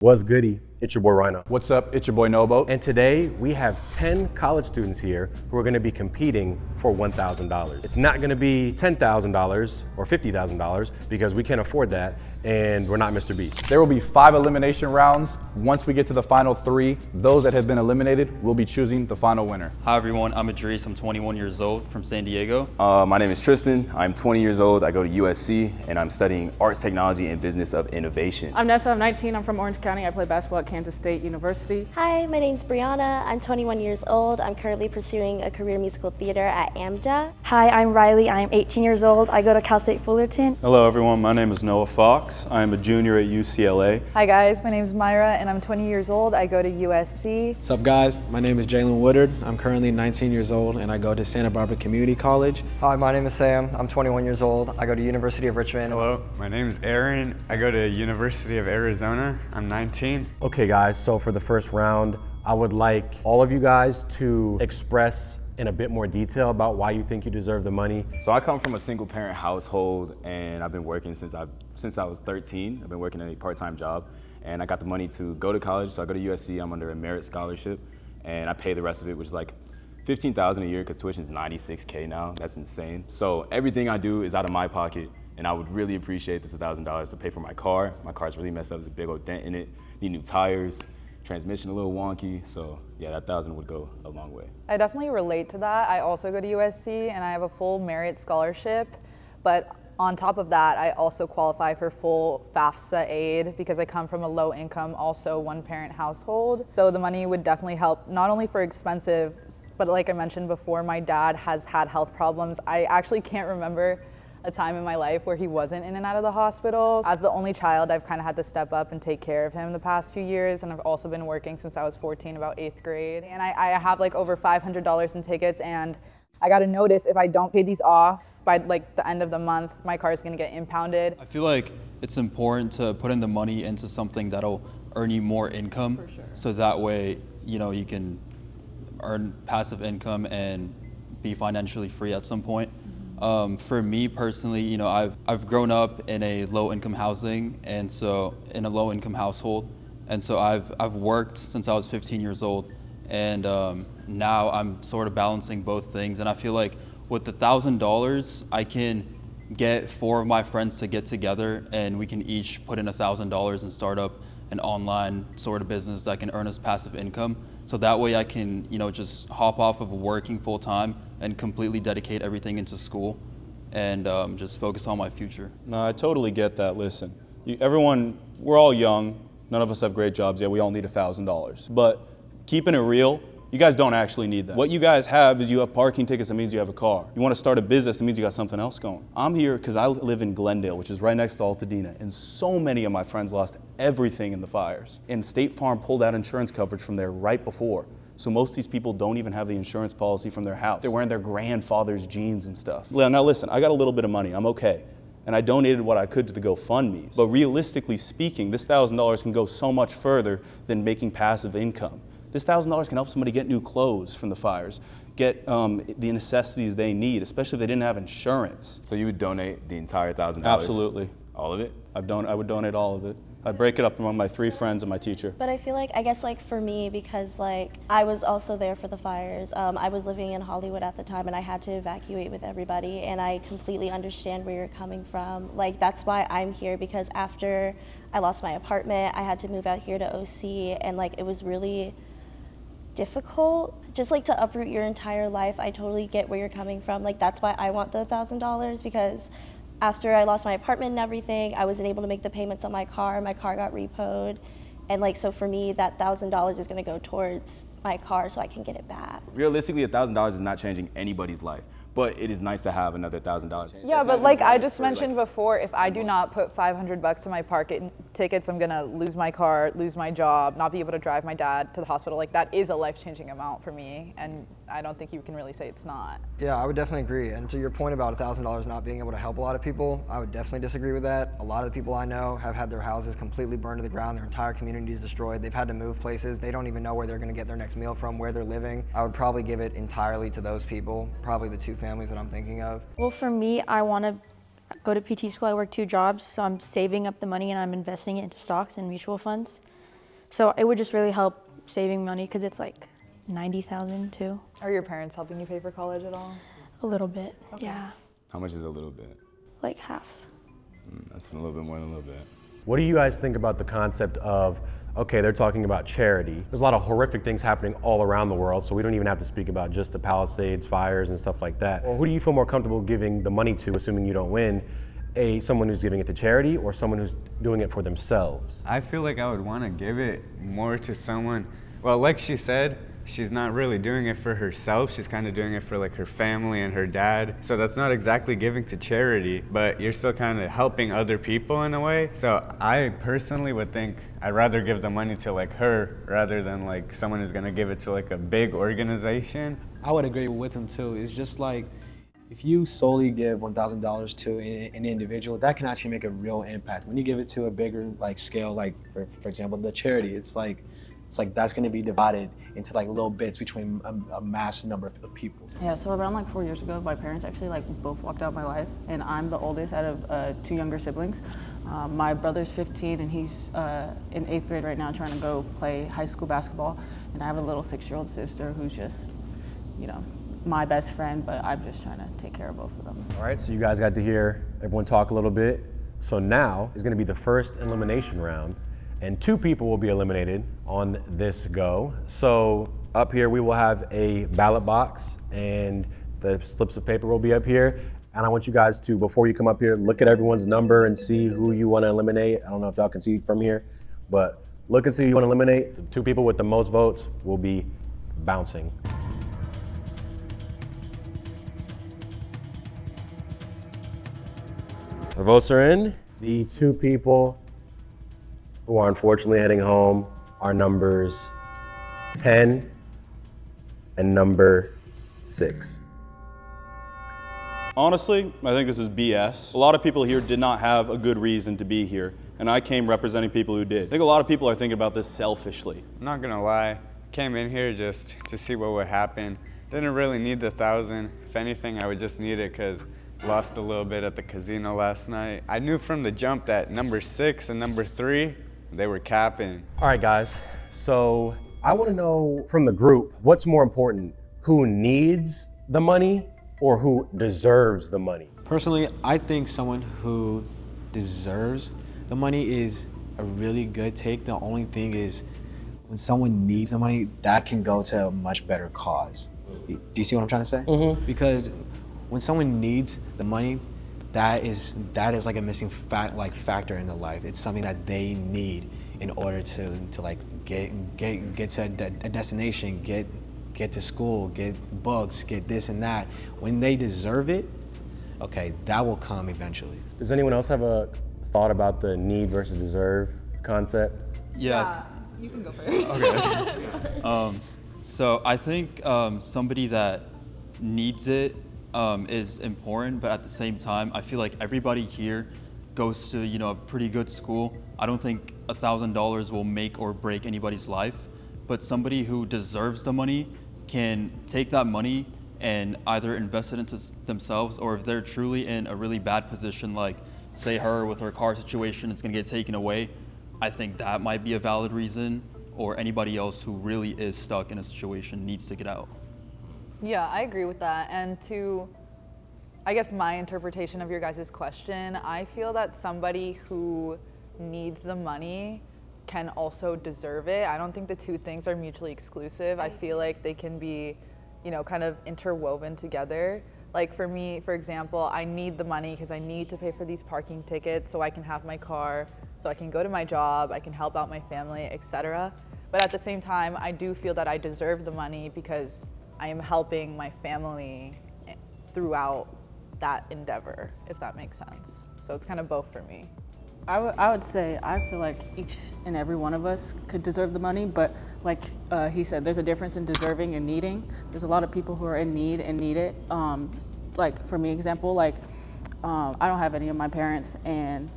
What's goody? It's your boy Rhino. What's up? It's your boy Nobo. And today we have 10 college students here who are going to be competing for $1,000. It's not going to be $10,000 or $50,000 because we can't afford that and we're not Mr. Beast. There will be 5 elimination rounds. Once we get to the final 3, those that have been eliminated will be choosing the final winner. Hi everyone, I'm Idris. I'm 21 years old from San Diego. My name is Tristan. I'm 20 years old. I go to USC and I'm studying arts, technology, and business of innovation. I'm Nessa. I'm 19. I'm from Orange County. I play basketball at Kansas State University. Hi, my name's Brianna. I'm 21 years old. I'm currently pursuing a career in musical theater at AMDA. Hi, I'm Riley. I'm 18 years old. I go to Cal State Fullerton. Hello everyone, my name is Noah Fox. I'm a junior at UCLA. Hi guys, my name is Myra and I'm 20 years old. I go to USC. What's up guys? My name is Jalen Woodard. I'm currently 19 years old and I go to Santa Barbara Community College. Hi, my name is Sam. I'm 21 years old. I go to University of Richmond. Hello, my name is Aaron. I go to University of Arizona. I'm 19. Okay guys, so for the first round, I would like all of you guys to express in a bit more detail about why you think you deserve the money. So I come from a single parent household and I've been working since I was 13. I've been working a part-time job and I got the money to go to college. So I go to USC, I'm under a merit scholarship and I pay the rest of it, which is like $15,000 a year because tuition is $96K now. That's insane. So everything I do is out of my pocket and I would really appreciate this $1,000 to pay for my car. My car's really messed up, there's a big old dent in it, need new tires. Transmission a little wonky, so yeah, that $1,000 would go a long way. I definitely relate to that. I also go to USC and I have a full merit scholarship, but on top of that, I also qualify for full FAFSA aid because I come from a low income, also one parent household. So the money would definitely help, not only for expensive, but like I mentioned before, my dad has had health problems. I actually can't remember a time in my life where he wasn't in and out of the hospital. As the only child, I've kind of had to step up and take care of him the past few years, and I've also been working since I was 14, about 8th grade. And I have like over $500 in tickets, and I got a notice if I don't pay these off by like the end of the month, my car is gonna get impounded. I feel like it's important to put in the money into something that'll earn you more income. For sure. So that way, you can earn passive income and be financially free at some point. For me personally, I've grown up in a low-income housing, and so in a low-income household, and so I've worked since I was 15 years old, and now I'm sort of balancing both things. And I feel like with the $1,000, I can get 4 of my friends to get together, and we can each put in $1,000 and start up an online sort of business that can earn us passive income. So that way I can, just hop off of working full time and completely dedicate everything into school and just focus on my future. No, I totally get that. Listen, we're all young. None of us have great jobs yet. We all need $1,000. But keeping it real, you guys don't actually need that. What you guys have is you have parking tickets, that means you have a car. You want to start a business, that means you got something else going. I'm here because I live in Glendale, which is right next to Altadena, and so many of my friends lost everything in the fires. And State Farm pulled out insurance coverage from there right before. So most of these people don't even have the insurance policy from their house. They're wearing their grandfather's jeans and stuff. Now listen, I got a little bit of money, I'm okay. And I donated what I could to the GoFundMes. But realistically speaking, this $1,000 can go so much further than making passive income. This $1,000 can help somebody get new clothes from the fires, get the necessities they need, especially if they didn't have insurance. So you would donate the entire $1,000? Absolutely. All of it? I would donate all of it. I'd break it up among my 3 friends and my teacher. But I feel like, I guess for me, because I was also there for the fires. I was living in Hollywood at the time and I had to evacuate with everybody, and I completely understand where you're coming from. That's why I'm here, because after I lost my apartment, I had to move out here to OC, and it was really difficult just to uproot your entire life. I totally get where you're coming from. That's why I want the $1,000, because after I lost my apartment and everything, I wasn't able to make the payments on my car. My car got repoed, and so for me, that $1,000 is going to go towards my car so I can get it back. Realistically, $1,000 is not changing anybody's life, but it is nice to have another $1,000. Yeah, but I just mentioned before, if I do not put $500 to my parking tickets, I'm gonna lose my car, lose my job, not be able to drive my dad to the hospital. That is a life-changing amount for me, and I don't think you can really say it's not. Yeah, I would definitely agree. And to your point about $1,000 not being able to help a lot of people, I would definitely disagree with that. A lot of the people I know have had their houses completely burned to the ground, their entire community is destroyed. They've had to move places. They don't even know where they're gonna get their next meal from, where they're living. I would probably give it entirely to those people, probably the 2 families that I'm thinking of. Well, for me, I want to go to PT school. I work 2 jobs, so I'm saving up the money and I'm investing it into stocks and mutual funds. So it would just really help saving money because it's like 90,000 too. Are your parents helping you pay for college at all? A little bit, yeah, How much is a little bit? like half. That's a little bit more than a little bit. What do you guys think about the concept of, okay, they're talking about charity. There's a lot of horrific things happening all around the world, so we don't even have to speak about just the Palisades fires and stuff like that. Or who do you feel more comfortable giving the money to, assuming you don't win? Someone who's giving it to charity or someone who's doing it for themselves? I feel like I would want to give it more to someone. Well, like she said, she's not really doing it for herself. She's kind of doing it for like her family and her dad. So that's not exactly giving to charity, but you're still kind of helping other people in a way. So I personally would think I'd rather give the money to like her rather than like someone who's gonna give it to like a big organization. I would agree with him too. It's just like, if you solely give $1,000 to an individual, that can actually make a real impact. When you give it to a bigger like scale, like for example, the charity, it's like that's going to be divided into like little bits between a mass number of people. Yeah, so around like 4 years ago, my parents actually like both walked out of my life, and I'm the oldest out of 2 younger siblings. My brother's 15 and he's in 8th grade right now trying to go play high school basketball, and I have a little 6-year-old sister who's just, you know, my best friend, but I'm just trying to take care of both of them. All right, so you guys got to hear everyone talk a little bit. So now is going to be the first elimination round, and 2 people will be eliminated on this go. So up here we will have a ballot box, and the slips of paper will be up here. And I want you guys to, before you come up here, look at everyone's number and see who you want to eliminate. I don't know if y'all can see from here, but look and see who you want to eliminate. The 2 people with the most votes will be bouncing. The votes are in. The 2 people who are unfortunately heading home are numbers 10 and number 6. Honestly, I think this is BS. A lot of people here did not have a good reason to be here, and I came representing people who did. I think a lot of people are thinking about this selfishly. I'm not gonna lie, came in here just to see what would happen. Didn't really need the 1,000. If anything, I would just need it because lost a little bit at the casino last night. I knew from the jump that number 6 and number 3, they were capping. All right, guys. So I want to know from the group, what's more important, who needs the money or who deserves the money? Personally, I think someone who deserves the money is a really good take. The only thing is, when someone needs the money, that can go to a much better cause. Do you see what I'm trying to say? Mm-hmm. Because when someone needs the money, that is like a missing factor in their life. It's something that they need in order to like get to a destination, get to school, get books, get this and that. When they deserve it, okay, that will come eventually. Does anyone else have a thought about the need versus deserve concept? Yes. You can go first. Okay. So I think somebody that needs it is important, but at the same time, I feel like everybody here goes to a pretty good school. I don't think $1,000 will make or break anybody's life, but somebody who deserves the money can take that money and either invest it into themselves, or if they're truly in a really bad position, like say her with her car situation, it's gonna get taken away. I think that might be a valid reason, or anybody else who really is stuck in a situation needs to get out. Yeah, I agree with that. And to, I guess, my interpretation of your guys' question, I feel that somebody who needs the money can also deserve it. I don't think the 2 things are mutually exclusive. I feel like they can be, kind of interwoven together. Like for me, for example, I need the money because I need to pay for these parking tickets so I can have my car, so I can go to my job, I can help out my family, etc. But at the same time, I do feel that I deserve the money because I am helping my family throughout that endeavor, if that makes sense. So it's kind of both for me. I would say I feel like each and every one of us could deserve the money, but like he said, there's a difference in deserving and needing. There's a lot of people who are in need and need it. Like for me, example, like I don't have any of my parents, and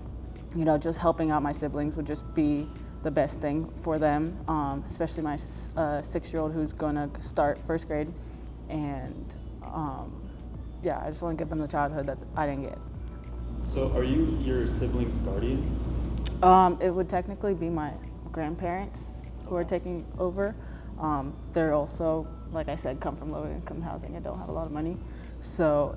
just helping out my siblings would just be the best thing for them, especially my 6-year-old who's gonna start 1st grade. And yeah, I just wanna give them the childhood that I didn't get. So are you your sibling's guardian? It would technically be my grandparents, who are taking over, they're also, like I said, come from low income housing and don't have a lot of money. So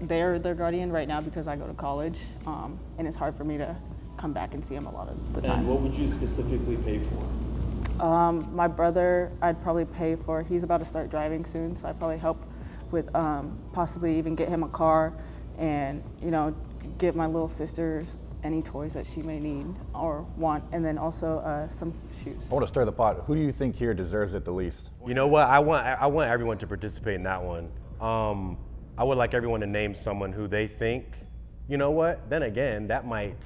they're their guardian right now because I go to college, and it's hard for me to come back and see him a lot of the time. And what would you specifically pay for? My brother, I'd probably pay for, he's about to start driving soon, so I'd probably help with possibly even get him a car and, you know, give my little sister any toys that she may need or want, and then also some shoes. I want to stir the pot. Who do you think here deserves it the least? You know what? I want everyone to participate in that one. I would like everyone to name someone who they think, you know what? Then again, that might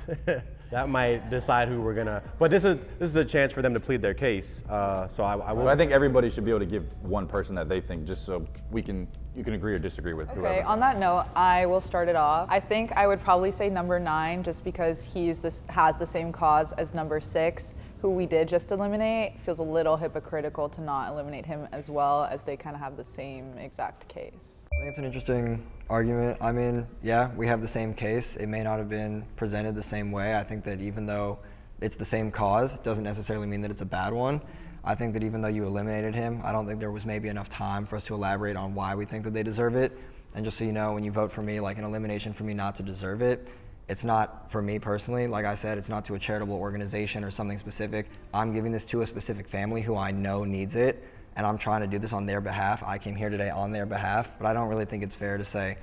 that might decide who we're gonna. But this is a chance for them to plead their case. So I will. But I think everybody should be able to give one person that they think, just so you can agree or disagree with Okay, whoever. on that note, I will start it off. I think I would probably say number 9, just because has the same cause as number 6, who we did just eliminate. Feels a little hypocritical to not eliminate him as well, as they kind of have the same exact case. I think it's an interesting argument. I mean, yeah, we have the same case. It may not have been presented the same way. I think that even though it's the same cause, it doesn't necessarily mean that it's a bad one. I think that even though you eliminated him, I don't think there was maybe enough time for us to elaborate on why we think that they deserve it. And just so you know, when you vote for me, like an elimination for me not to deserve it, it's not for me personally. Like I said, it's not to a charitable organization or something specific. I'm giving this to a specific family who I know needs it, and I'm trying to do this on their behalf. I came here today on their behalf, but I don't really think it's fair to say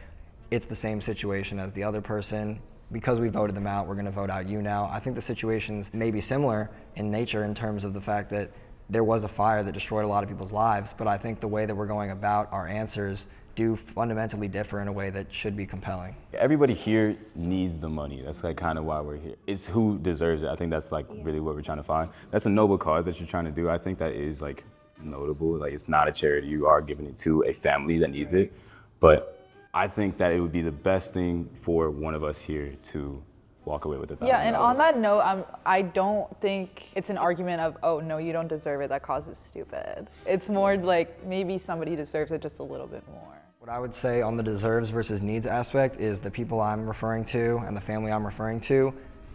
it's the same situation as the other person. Because we voted them out, we're gonna vote out you now. I think the situations may be similar in nature in terms of the fact that there was a fire that destroyed a lot of people's lives, but I think the way that we're going about our answers do fundamentally differ in a way that should be compelling. Everybody here needs the money. That's like kind of why we're here. It's who deserves it. I think that's like really what we're trying to find. That's a noble cause that you're trying to do. I think that is like notable. Like it's not a charity. You are giving it to a family that needs it. But I think that it would be the best thing for one of us here to walk away with $1,000. Yeah, and on that note, I don't think it's an argument of, oh, no, you don't deserve it, that cause is stupid. It's more like maybe somebody deserves it just a little bit more. What I would say on the deserves versus needs aspect is the people I'm referring to and the family I'm referring to,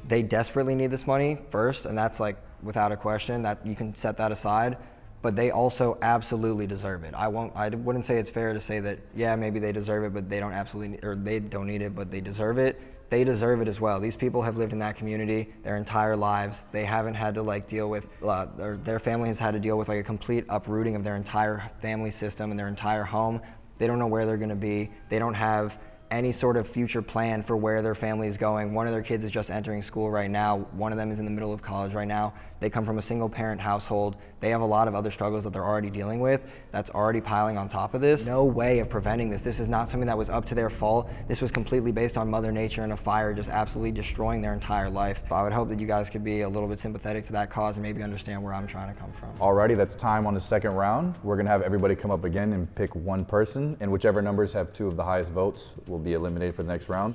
they desperately need this money first, and that's like without a question, that you can set that aside, but they also absolutely deserve it. I wouldn't say it's fair to say that, yeah, maybe they deserve it, but they don't absolutely, or they don't need it, but they deserve it. They deserve it as well. These people have lived in that community their entire lives. They haven't had to like deal with, or their family has had to deal with like a complete uprooting of their entire family system and their entire home. They don't know where they're gonna be. They don't have any sort of future plan for where their family is going. One of their kids is just entering school right now. One of them is in the middle of college right now. They come from a single parent household. They have a lot of other struggles that they're already dealing with that's already piling on top of this. No way of preventing this. This is not something that was up to their fault. This was completely based on Mother Nature and a fire just absolutely destroying their entire life. I would hope that you guys could be a little bit sympathetic to that cause and maybe understand where I'm trying to come from. Alrighty, that's time on the second round. We're gonna have everybody come up again and pick one person, and whichever numbers have 2 of the highest votes will be eliminated for the next round.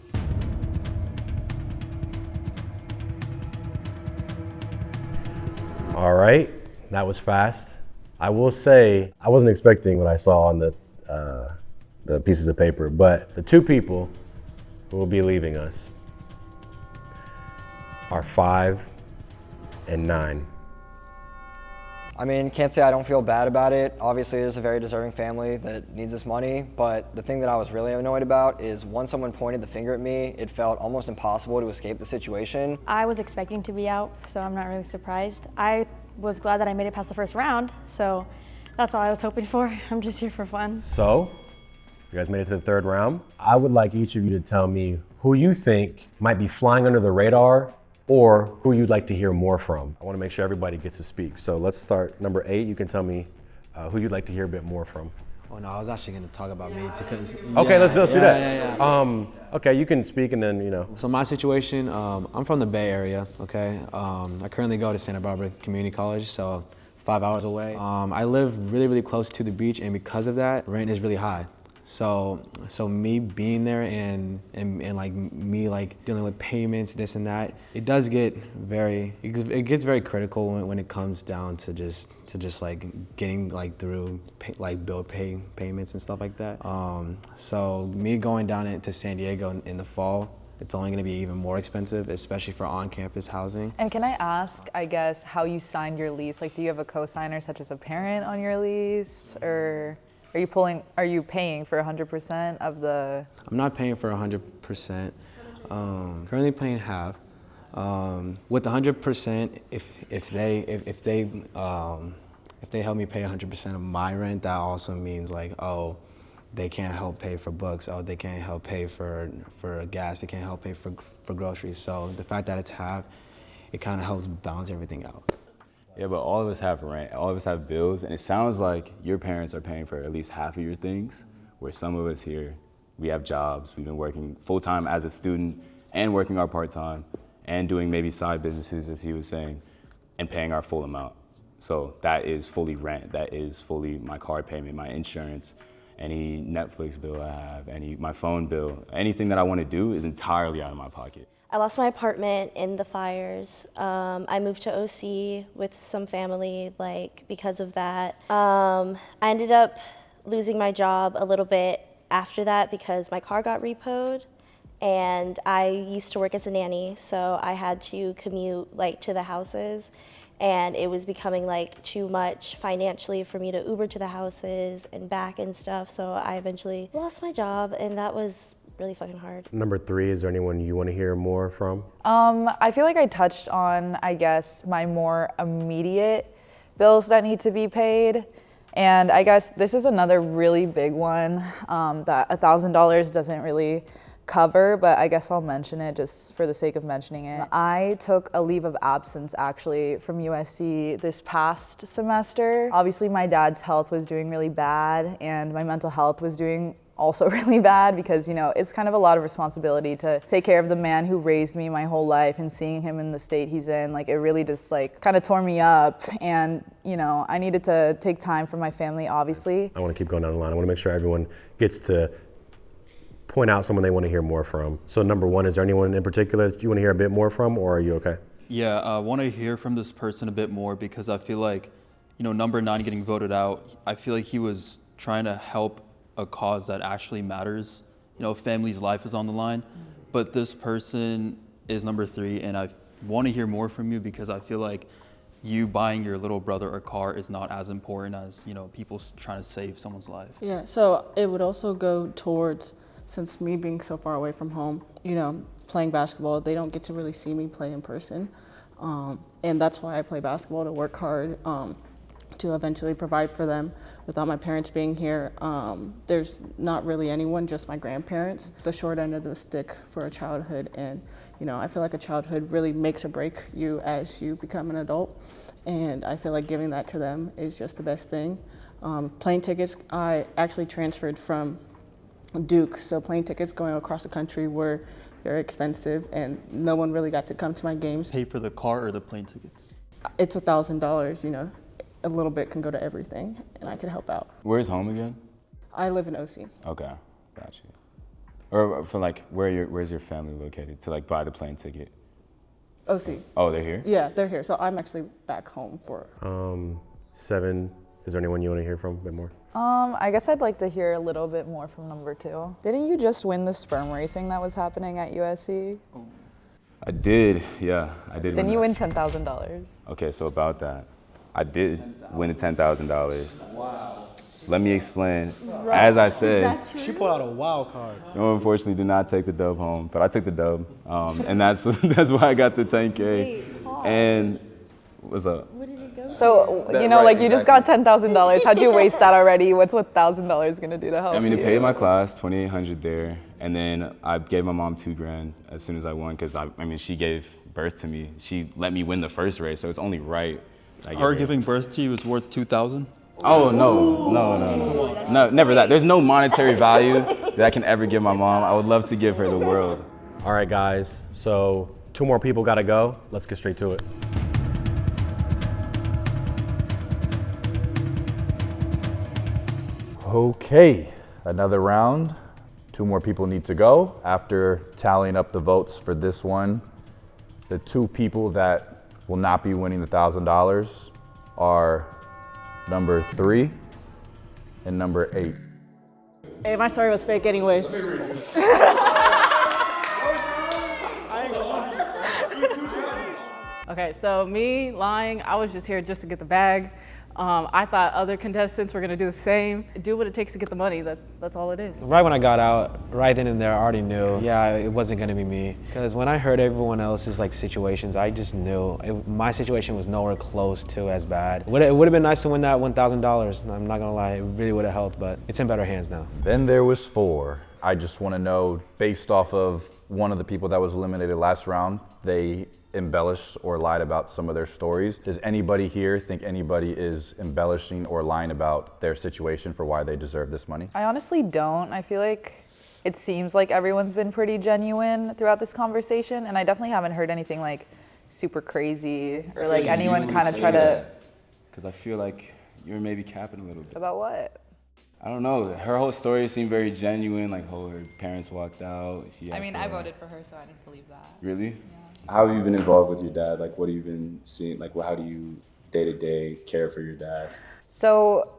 All right, that was fast. I will say I wasn't expecting what I saw on the pieces of paper, but the 2 people who will be leaving us are 5 and 9. I mean, can't say I don't feel bad about it. Obviously, there's a very deserving family that needs this money, but the thing that I was really annoyed about is once someone pointed the finger at me, it felt almost impossible to escape the situation. I was expecting to be out, so I'm not really surprised. I was glad that I made it past the first round, so that's all I was hoping for. I'm just here for fun. So, you guys made it to the 3rd round. I would like each of you to tell me who you think might be flying under the radar or who you'd like to hear more from. I want to make sure everybody gets to speak. So let's start number 8. You can tell me who you'd like to hear a bit more from. Oh no, I was actually going to talk about me because. Okay, let's do that. Okay, you can speak and then, you know. So my situation, I'm from the Bay Area, okay? I currently go to Santa Barbara Community College, so 5 hours away. I live really, really close to the beach, and because of that, rent is really high. So me being there and like me like dealing with payments, this and that, it does get it gets very critical when it comes down to just like getting like through bill payments and stuff like that. So me going down to San Diego in the fall it's only going to be even more expensive, especially for on-campus housing. And can I ask, I guess, how you signed your lease? Like, do you have a co-signer such as a parent on your lease, or are you paying for 100% of the? I'm not paying for 100%. Currently paying half. With 100%, if they help me pay 100% of my rent, that also means like, oh, they can't help pay for books. Oh, they can't help pay for gas. They can't help pay for groceries. So the fact that it's half, it kind of helps balance everything out. Yeah, but all of us have rent, all of us have bills, and it sounds like your parents are paying for at least half of your things, where some of us here, we have jobs. We've been working full-time as a student and working our part-time and doing maybe side businesses, as he was saying, and paying our full amount. So that is fully rent. That is fully my car payment, my insurance, any Netflix bill I have, my phone bill. Anything that I want to do is entirely out of my pocket. I lost my apartment in the fires. I moved to OC with some family, like, because of that. I ended up losing my job a little bit after that because my car got repoed, and I used to work as a nanny, so I had to commute like to the houses, and it was becoming like too much financially for me to Uber to the houses and back and stuff, so I eventually lost my job, and that was really fucking hard. Number 3, is there anyone you want to hear more from? I feel like I touched on, I guess, my more immediate bills that need to be paid. And I guess this is another really big one that $1,000 doesn't really cover, but I guess I'll mention it just for the sake of mentioning it. I took a leave of absence actually from USC this past semester. Obviously my dad's health was doing really bad, and my mental health was doing also really bad, because, you know, it's kind of a lot of responsibility to take care of the man who raised me my whole life, and seeing him in the state he's in, like, it really just like kind of tore me up. And, you know, I needed to take time for my family, obviously. I want to keep going down the line. I want to make sure everyone gets to point out someone they want to hear more from. So number 1, is there anyone in particular that you want to hear a bit more from, or are you okay? Yeah, I want to hear from this person a bit more, because I feel like, you know, number 9 getting voted out, I feel like he was trying to help a cause that actually matters. You know, family's life is on the line, but this person is number 3, and I want to hear more from you, because I feel like you buying your little brother a car is not as important as, you know, people trying to save someone's life. Yeah, so it would also go towards, since me being so far away from home, you know, playing basketball, they don't get to really see me play in person. And that's why I play basketball, to work hard, to eventually provide for them. Without my parents being here, there's not really anyone, just my grandparents. The short end of the stick for a childhood, and, you know, I feel like a childhood really makes or break you as you become an adult, and I feel like giving that to them is just the best thing. Plane tickets, I actually transferred from Duke, so plane tickets going across the country were very expensive, and no one really got to come to my games. Pay for the car or the plane tickets? It's $1,000, you know. A little bit can go to everything, and I can help out. Where's home again? I live in OC. Okay, got you. Or for like, where's your family located to like buy the plane ticket? OC. Oh, they're here? Yeah, they're here. So I'm actually back home for. 7, is there anyone you want to hear from a bit more? I guess I'd like to hear a little bit more from number 2. Didn't you just win the sperm racing that was happening at USC? I did, yeah, I did. Then you win $10,000. Okay, so about that. I did win the $10,000. Wow. Let me explain. As I said, She pulled out a wild card. no, unfortunately, did not take the dub home, but I took the dub, and that's why I got the 10K. And what's up? So, you know, Right, like, you just got $10,000. How'd you waste that already? What's $1,000 gonna do to help I mean, you? it paid my class, $2,800 there, and then I gave my mom $2,000 as soon as I won, because I mean, she gave birth to me. She let me win the first race, so it's only right. Her giving birth to you is worth $2,000? Oh, no, never that. There's no monetary value that I can ever give my mom. I would love to give her the world. All right, guys, so 2 more people got to go. Let's get straight to it. Okay, another round. 2 more people need to go. After tallying up the votes for this one, the 2 people that will not be winning the $1,000 are number 3 and number 8. Hey, my story was fake anyways. Okay, so me lying, I was just here just to get the bag. I thought other contestants were gonna do the same. Do what it takes to get the money, that's all it is. Right when I got out, right then and there, I already knew, yeah, it wasn't gonna be me. Because when I heard everyone else's like situations, I just knew my situation was nowhere close to as bad. It would have been nice to win that $1,000. I'm not gonna lie, it really would have helped, but it's in better hands now. Then there was 4. I just want to know, based off of one of the people that was eliminated last round, they embellished or lied about some of their stories. Does anybody here think anybody is embellishing or lying about their situation for why they deserve this money? I honestly don't. I feel like it seems like everyone's been pretty genuine throughout this conversation, and I definitely haven't heard anything like super crazy or like anyone kind of try to. Because I feel like you're maybe capping a little bit. About what? I don't know. Her whole story seemed very genuine. Like, her parents walked out. I voted for her, so I didn't believe that. Really? Yeah. How have you been involved with your dad? Like, what have you been seeing? Like, how do you day-to-day care for your dad? So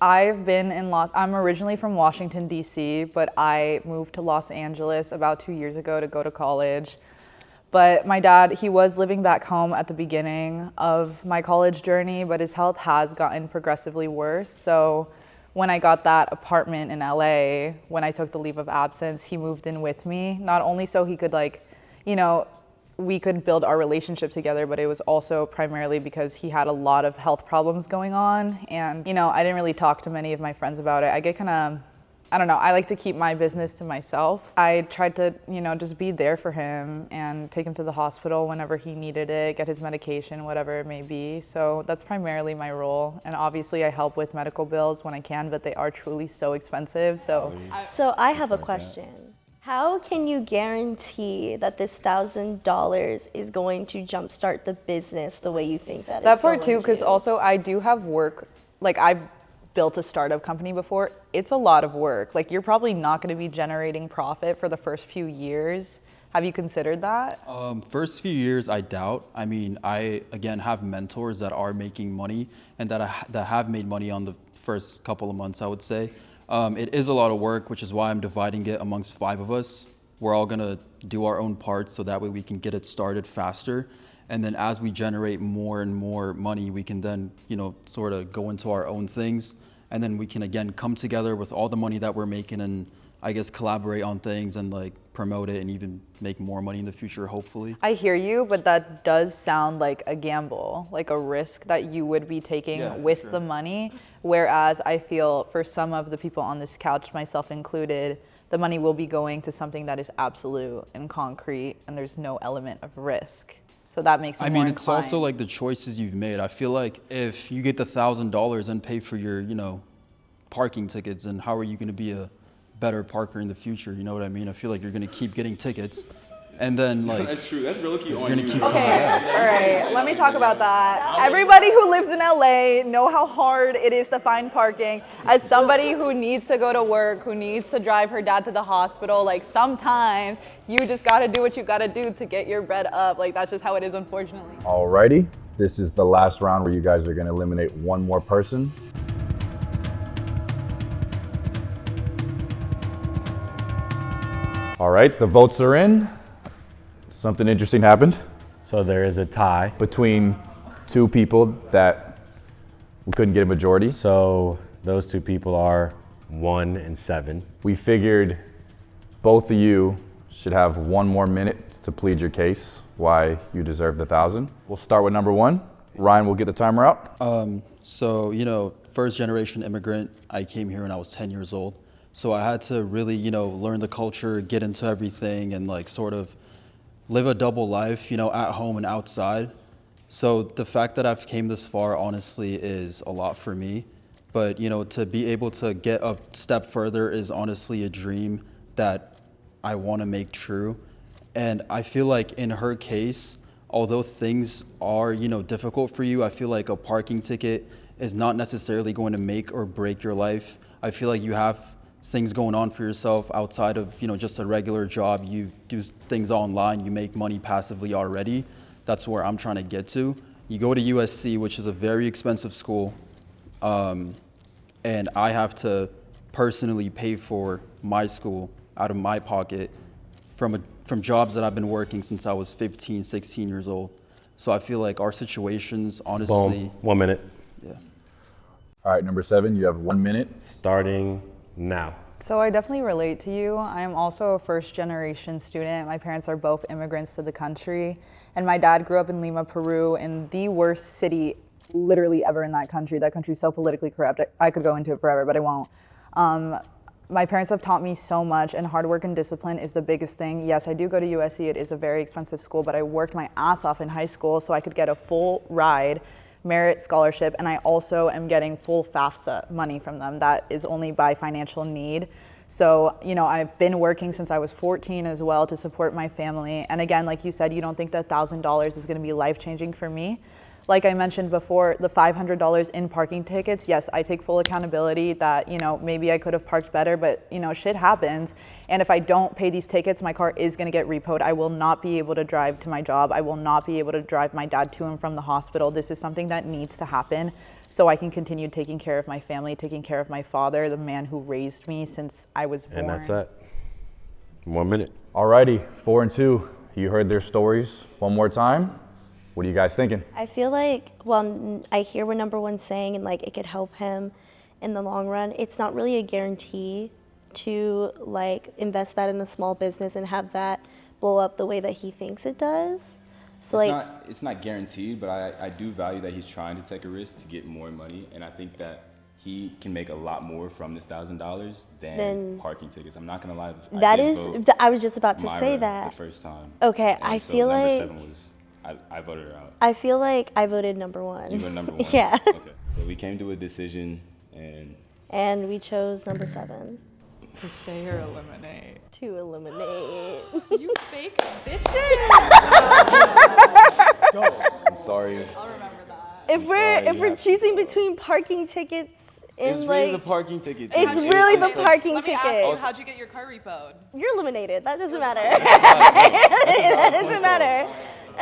I've been in I'm originally from Washington, D.C., but I moved to Los Angeles about 2 years ago to go to college. But my dad, he was living back home at the beginning of my college journey, but his health has gotten progressively worse. So when I got that apartment in LA, when I took the leave of absence, he moved in with me, not only so he could we could build our relationship together, but it was also primarily because he had a lot of health problems going on. And, I didn't really talk to many of my friends about it. I get I don't know, I like to keep my business to myself. I tried to, just be there for him and take him to the hospital whenever he needed it, get his medication, whatever it may be. So that's primarily my role. And obviously I help with medical bills when I can, but they are truly so expensive. So I have a question. How can you guarantee that this $1,000 is going to jumpstart the business the way you think that it's that part going too, because to? also I do have work, like I've built a startup company before. It's a lot of work. Like, you're probably not going to be generating profit for the first few years. Have you considered that? First few years, I doubt. I mean, I, again, have mentors that are making money and that have made money on the first couple of months, I would say. It is a lot of work, which is why I'm dividing it amongst 5 of us. We're all gonna do our own parts so that way we can get it started faster. And then as we generate more and more money, we can then, sort of go into our own things. And then we can, again, come together with all the money that we're making and I guess collaborate on things and like promote it and even make more money in the future, hopefully. I hear you, but that does sound like a gamble, like a risk that you would be taking with the money. Whereas I feel for some of the people on this couch, myself included, the money will be going to something that is absolute and concrete and there's no element of risk. So that makes me more it's also like the choices you've made. I feel like if you get the $1,000 and pay for your, parking tickets, then how are you gonna be a better parker in the future? You know what I mean? I feel like you're gonna keep getting tickets and then like That's true. That's real key on gonna you. keep Okay, all right, let me talk about that. Everybody who lives in LA know how hard it is to find parking. As somebody who needs to go to work, who needs to drive her dad to the hospital, like sometimes you just gotta do what you gotta do to get your bread up. Like that's just how it is, unfortunately. Alrighty, this is the last round where you guys are gonna eliminate one more person. All right, the votes are in. Something interesting happened So there is a tie. between 2 people that we couldn't get a majority. So those 2 people are 1 and 7. We figured both of you should have 1 more minute to plead your case why you deserve the 1,000. We'll start with number 1. Ryan will get the timer out. So, first generation immigrant, I came here when I was 10 years old. So I had to really, learn the culture, get into everything and like sort of live a double life, at home and outside. So the fact that I've came this far, honestly, is a lot for me. But, to be able to get a step further is honestly a dream that I want to make true. And I feel like in her case, although things are, difficult for you, I feel like a parking ticket is not necessarily going to make or break your life. I feel like you have things going on for yourself outside of, just a regular job. You do things online, you make money passively already. That's where I'm trying to get to. You go to USC, which is a very expensive school, and I have to personally pay for my school out of my pocket from jobs that I've been working since I was 15, 16 years old. So I feel like our situations, honestly. Boom. 1 minute. Yeah. All right, number 7, you have 1 minute. Starting now. So I definitely relate to you. I am also a first-generation student. My parents are both immigrants to the country, and my dad grew up in Lima, Peru, in the worst city literally ever in that country. That country's so politically corrupt. I could go into it forever, but I won't. My parents have taught me so much, and hard work and discipline is the biggest thing. Yes, I do go to USC. It is a very expensive school, but I worked my ass off in high school so I could get a full ride, merit scholarship, and I also am getting full FAFSA money from them. That is only by financial need. So, you know, I've been working since I was 14 as well to support my family. And again, like you said, you don't think that $1,000 is going to be life-changing for me. Like I mentioned before, the $500 in parking tickets, yes, I take full accountability that, you know, maybe I could have parked better, but, you know, shit happens. And if I don't pay these tickets, my car is going to get repoed. I will not be able to drive to my job. I will not be able to drive my dad to and from the hospital. This is something that needs to happen so I can continue taking care of my family, taking care of my father, the man who raised me since I was born. And that's it. 1 minute. Alrighty, 4 and 2. You heard their stories one more time. What are you guys thinking? I feel like, well, I hear what number one's saying, and like it could help him in the long run. It's not really a guarantee to like invest that in a small business and have that blow up the way that he thinks it does. So It's not guaranteed, but I do value that he's trying to take a risk to get more money, and I think that he can make a lot more from this $1,000 than parking tickets. I'm not gonna lie. I was just about to say that the first time. Okay, And I so feel number like 7 was I voted her out. I feel like I voted number 1. You voted number 1. Yeah. Okay. So we came to a decision, and we chose number 7. To stay or eliminate. To eliminate. You fake bitches. I'm sorry. I'll remember that. If we're choosing between parking tickets and It's like really the parking ticket. it's really the parking Let me ticket. ask you, how'd you get your car repoed? You're eliminated. That doesn't matter. That doesn't matter. We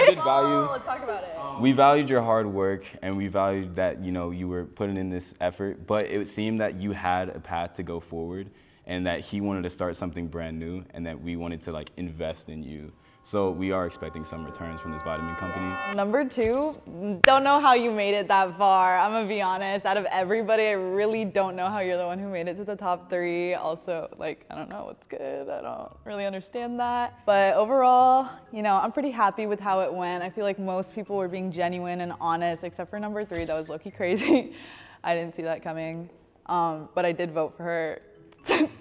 did value. Let's talk about it. We valued your hard work, and we valued that you were putting in this effort. But it seemed that you had a path to go forward, and that he wanted to start something brand new, and that we wanted to like invest in you. So we are expecting some returns from this vitamin company. Number 2, don't know how you made it that far. I'm gonna be honest, out of everybody, I really don't know how you're the one who made it to the top 3. Also, like, I don't know what's good. I don't really understand that. But overall, you know, I'm pretty happy with how it went. I feel like most people were being genuine and honest, except for number 3, that was low-key crazy. I didn't see that coming. But I did vote for her,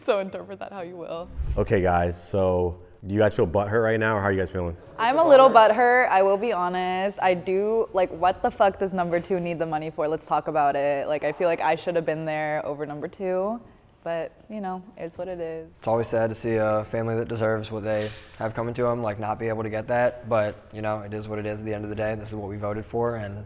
so interpret that how you will. Okay, guys, so do you guys feel butthurt right now, or how are you guys feeling? I'm a little butthurt, I will be honest. I do, like, what the fuck does number 2 need the money for? Let's talk about it. Like, I feel like I should have been there over number 2, but, you know, it's what it is. It's always sad to see a family that deserves what they have coming to them, like, not be able to get that, but, you know, it is what it is at the end of the day. This is what we voted for, and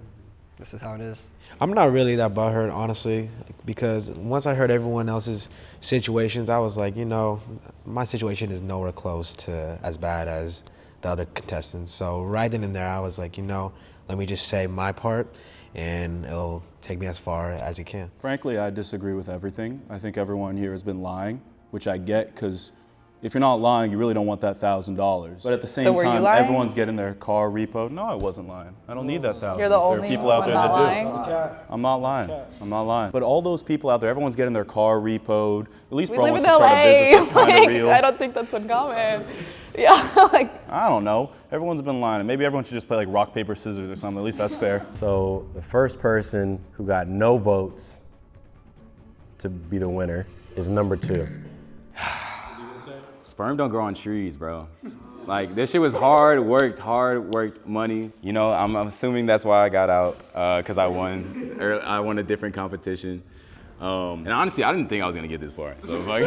this is how it is. I'm not really that butthurt, honestly, because once I heard everyone else's situations, I was like, you know, my situation is nowhere close to as bad as the other contestants. So right then and there, I was like, you know, let me just say my part, and it'll take me as far as it can. Frankly, I disagree with everything. I think everyone here has been lying, which I get, because if you're not lying, you really don't want that $1,000. But at the same time, everyone's getting their car repoed. No, I wasn't lying. I don't need that $1,000. You're the only there are people out there that lying. do. I'm not lying. I'm not lying. But all those people out there, everyone's getting their car repoed. At least bro wants to start a business that's kind of real. I don't think that's uncommon. Yeah, like. I don't know. Everyone's been lying. Maybe everyone should just play like rock, paper, scissors or something. At least that's fair. So the first person who got no votes to be the winner is number 2. Sperm don't grow on trees, bro. Like, this shit was hard worked money. You know, I'm assuming that's why I got out, because I won a different competition. And honestly, I didn't think I was gonna get this far. So like,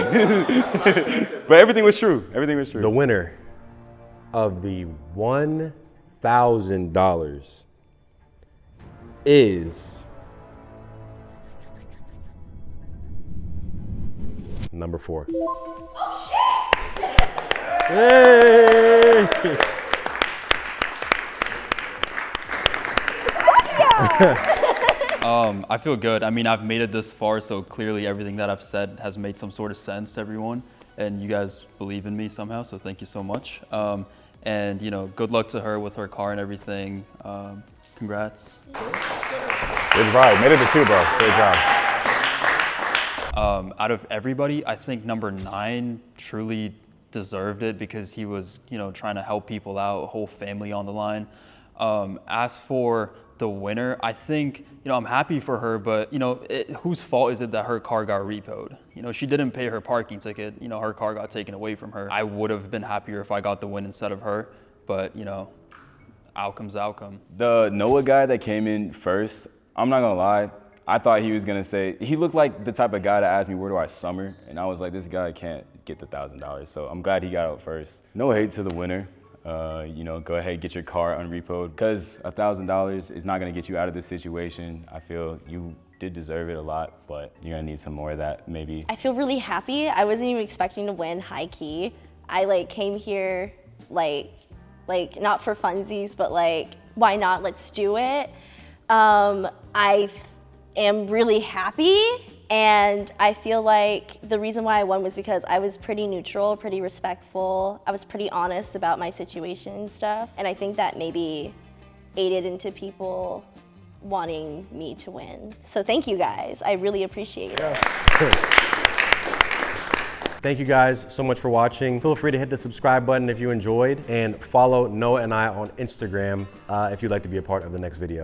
but everything was true. Everything was true. The winner of the $1,000 is number 4. Oh shit! Hey! I feel good. I mean, I've made it this far, so clearly everything that I've said has made some sort of sense to everyone, and you guys believe in me somehow, so thank you so much. And good luck to her with her car and everything. Congrats. Good ride. Made it to 2, bro. Great job. Out of everybody, I think number 9 truly deserved it because he was, trying to help people out, a whole family on the line. As for the winner, I think, I'm happy for her, but, whose fault is it that her car got repoed? She didn't pay her parking ticket, her car got taken away from her. I would have been happier if I got the win instead of her, but, outcome's outcome. The Noah guy that came in first, I'm not gonna lie, I thought he was gonna say, he looked like the type of guy that asked me, where do I summer? And I was like, this guy can't get the $1,000. So I'm glad he got out first. No hate to the winner. Go ahead, get your car unrepoed, because $1,000 is not gonna get you out of this situation. I feel you did deserve it a lot, but you're gonna need some more of that maybe. I feel really happy. I wasn't even expecting to win, high key. I came here like not for funsies, but why not, let's do it. I am really happy, and I feel like the reason why I won was because I was pretty neutral, pretty respectful. I was pretty honest about my situation and stuff, and I think that maybe aided into people wanting me to win. So thank you guys, I really appreciate it. Thank you guys so much for watching. Feel free to hit the subscribe button if you enjoyed, and follow Noah and I on Instagram if you'd like to be a part of the next video.